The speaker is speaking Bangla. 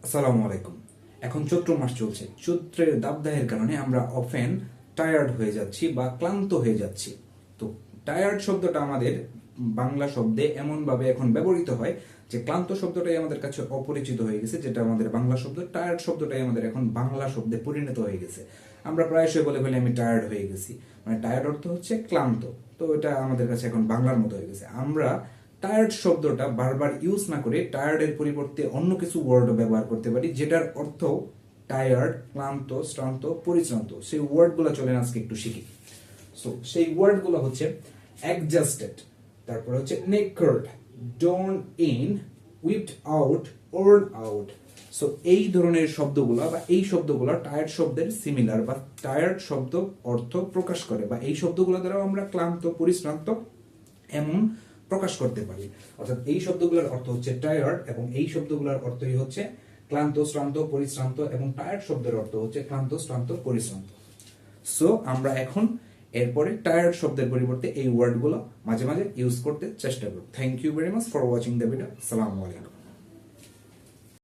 আসসালামু আলাইকুম। এখন চৈত্র মাস চলছে। চৈত্রের দাবদাহের কারণে আমরা অফেন টায়ার্ড হয়ে যাচ্ছি বা ক্লান্ত হয়ে যাচ্ছি। তো টায়ার্ড শব্দটা আমাদের বাংলা শব্দে এমন ভাবে এখন ব্যবহৃত হয় যে ক্লান্ত শব্দটাই আমাদের কাছে অপরিচিত হয়ে গেছে, যেটা আমাদের বাংলা শব্দ। টায়ার্ড শব্দটাই আমাদের এখন বাংলা শব্দে পরিণত হয়ে গেছে। আমরা প্রায়শই বলে ফেলি আমি টায়ার্ড হয়ে গেছি, মানে টায়ার্ড অর্থ হচ্ছে ক্লান্ত। তো এটা আমাদের কাছে এখন বাংলার মতো হয়ে গেছে। আমরা টায়ার্ড শব্দটা বারবার ইউজ না করে টায়ার্ডের পরিবর্তে অন্য কিছু ওয়ার্ড ব্যবহার করতে পারি, যেটার অর্থ টায়ার্ড, ক্লান্ত, শ্রান্ত, পরিশ্রান্ত। সেই ওয়ার্ডগুলো চলেন আজকে একটু শিখি। সো সেই ওয়ার্ডগুলো হচ্ছে অ্যাডজাস্টেড, তারপর হচ্ছে knackered, done in, wiped out, worn out. So এই ধরনের শব্দগুলো বা এই শব্দগুলো টায়ার্ড শব্দের সিমিলার বা টায়ার্ড শব্দ অর্থ প্রকাশ করে, বা এই শব্দগুলো দ্বারা আমরা ক্লান্ত, পরিশ্রান্ত এমন প্রকাশ করতে পারি। অর্থাৎ এই শব্দগুলোর অর্থ হচ্ছে টায়ার্ড, এবং এই শব্দগুলোর অর্থই হচ্ছে ক্লান্ত, শ্রান্ত, পরিশ্রান্ত, এবং টায়ার্ড শব্দের অর্থ হচ্ছে ক্লান্ত, শ্রান্ত, পরিশ্রান্ত। সো আমরা এখন এরপরে টায়ার্ড শব্দের পরিবর্তে এই ওয়ার্ডগুলো মাঝে মাঝে ইউজ করতে চেষ্টা করব। Thank you very much for watching the video. আসসালামু আলাইকুম।